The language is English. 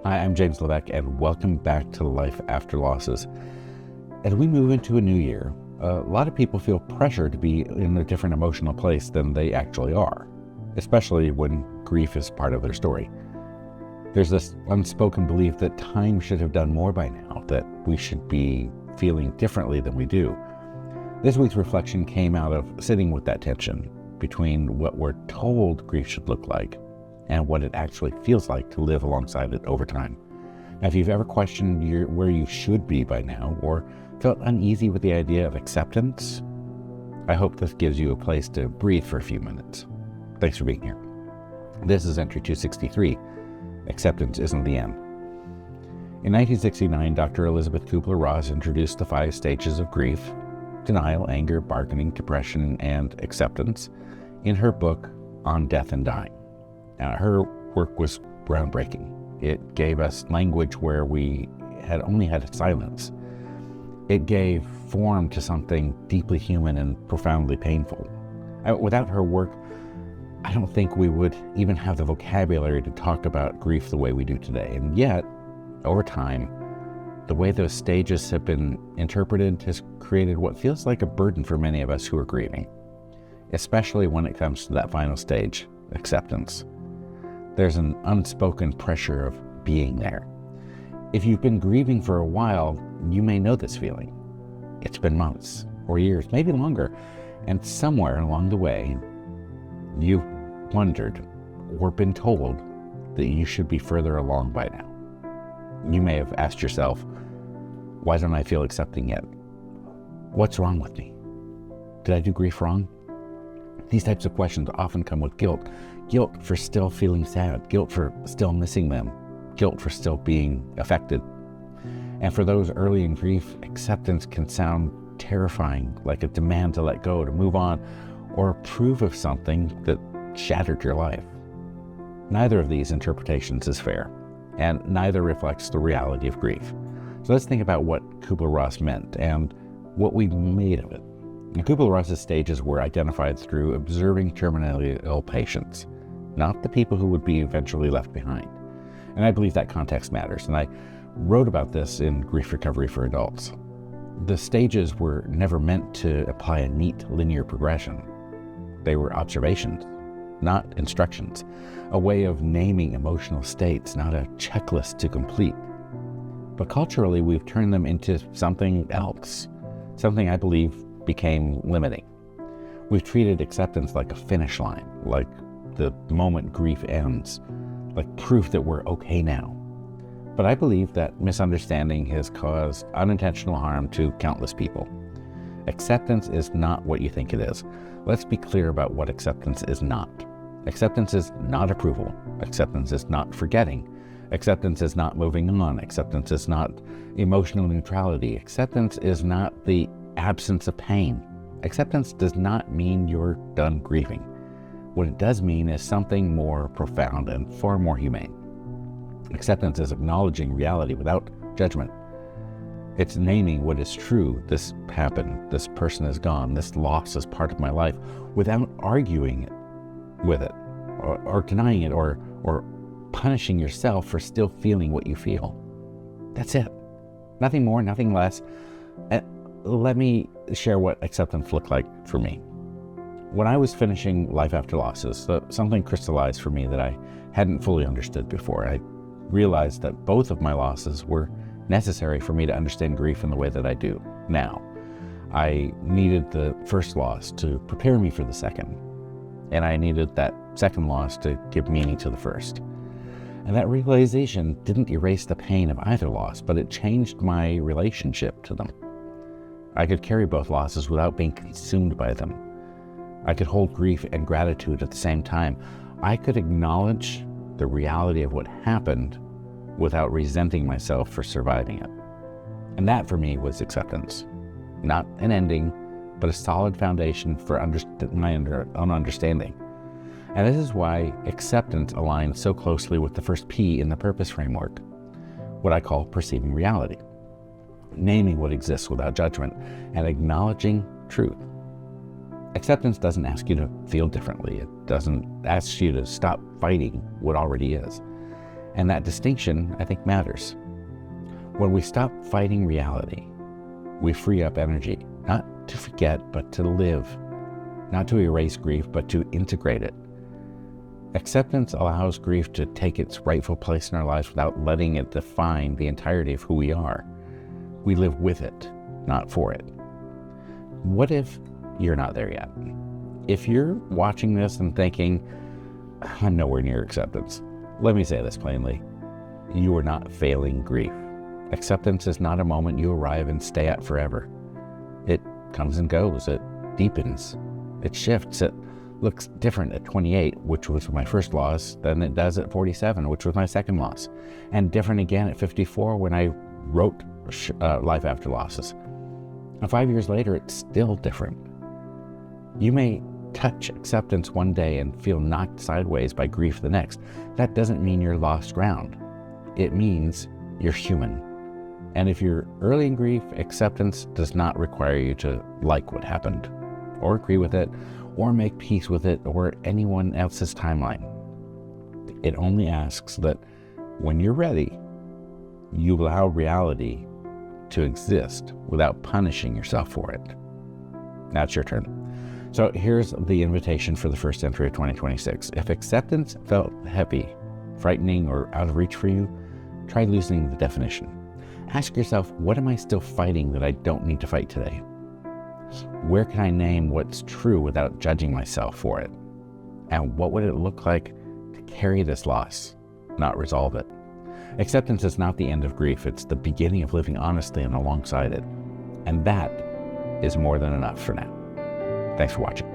Hi, I'm James LaVeck, and welcome back to Life After Losses. As we move into a new year, a lot of people feel pressure to be in a different emotional place than they actually are, especially when grief is part of their story. There's this unspoken belief that time should have done more by now, that we should be feeling differently than we do. This week's reflection came out of sitting with that tension between what we're told grief should look like and what it actually feels like to live alongside it over time. Now, if you've ever questioned where you should be by now, or felt uneasy with the idea of acceptance, I hope this gives you a place to breathe for a few minutes. Thanks for being here. This is entry 263, Acceptance Isn't the End. In 1969, Dr. Elizabeth Kübler-Ross introduced the 5 stages of grief: denial, anger, bargaining, depression, and acceptance in her book On Death and Dying. Now, her work was groundbreaking. It gave us language where we had only had silence. It gave form to something deeply human and profoundly painful. Without her work, I don't think we would even have the vocabulary to talk about grief the way we do today. And yet, over time, the way those stages have been interpreted has created what feels like a burden for many of us who are grieving, especially when it comes to that final stage, acceptance. There's an unspoken pressure of being there. If you've been grieving for a while, you may know this feeling. It's been months or years, maybe longer, and somewhere along the way, you've wondered or been told that you should be further along by now. You may have asked yourself, why don't I feel accepting yet? What's wrong with me? Did I do grief wrong? These types of questions often come with guilt. Guilt for still feeling sad, guilt for still missing them, guilt for still being affected. And for those early in grief, acceptance can sound terrifying, like a demand to let go, to move on, or approve of something that shattered your life. Neither of these interpretations is fair, and neither reflects the reality of grief. So let's think about what Kübler-Ross meant and what we made of it. Kübler-Ross's stages were identified through observing terminally ill patients, not the people who would be eventually left behind. And I believe that context matters, and I wrote about this in Grief Recovery for Adults. The stages were never meant to apply a neat linear progression. They were observations, not instructions, a way of naming emotional states, not a checklist to complete. But culturally, we've turned them into something else, something I believe became limiting. We've treated acceptance like a finish line, like the moment grief ends, like proof that we're okay now. But I believe that misunderstanding has caused unintentional harm to countless people. Acceptance is not what you think it is. Let's be clear about what acceptance is not. Acceptance is not approval. Acceptance is not forgetting. Acceptance is not moving on. Acceptance is not emotional neutrality. Acceptance is not the absence of pain. Acceptance does not mean you're done grieving. What it does mean is something more profound and far more humane. Acceptance is acknowledging reality without judgment. It's naming what is true. This happened, this person is gone, this loss is part of my life, without arguing with it, or denying it, or punishing yourself for still feeling what you feel. That's it. Nothing more, nothing less. Let me share what acceptance looked like for me. When I was finishing Life After Losses, something crystallized for me that I hadn't fully understood before. I realized that both of my losses were necessary for me to understand grief in the way that I do now. I needed the first loss to prepare me for the second, and I needed that second loss to give meaning to the first. And that realization didn't erase the pain of either loss, but it changed my relationship to them. I could carry both losses without being consumed by them. I could hold grief and gratitude at the same time. I could acknowledge the reality of what happened without resenting myself for surviving it. And that for me was acceptance. Not an ending, but a solid foundation for my own understanding. And this is why acceptance aligns so closely with the first P in the purpose framework, what I call perceiving reality. Naming what exists without judgment and acknowledging truth. Acceptance doesn't ask you to feel differently. It doesn't ask you to stop fighting what already is. And that distinction, I think, matters. When we stop fighting reality, we free up energy, not to forget, but to live, not to erase grief, but to integrate it. Acceptance allows grief to take its rightful place in our lives without letting it define the entirety of who we are. We live with it, not for it. What if you're not there yet? If you're watching this and thinking, I'm nowhere near acceptance, let me say this plainly. You are not failing grief. Acceptance is not a moment you arrive and stay at forever. It comes and goes. It deepens. It shifts. It looks different at 28, which was my first loss, than it does at 47, which was my second loss. And different again at 54 when I wrote Life After Losses. And 5 years later, it's still different. You may touch acceptance one day and feel knocked sideways by grief the next. That doesn't mean you're lost ground. It means you're human. And if you're early in grief, acceptance does not require you to like what happened, or agree with it, or make peace with it, or anyone else's timeline. It only asks that when you're ready, you allow reality to exist without punishing yourself for it. Now it's your turn. So here's the invitation for the first entry of 2026. If acceptance felt heavy, frightening, or out of reach for you, try loosening the definition. Ask yourself, what am I still fighting that I don't need to fight today? Where can I name what's true without judging myself for it? And what would it look like to carry this loss, not resolve it? Acceptance is not the end of grief. It's the beginning of living honestly and alongside it. And that is more than enough for now. Thanks for watching.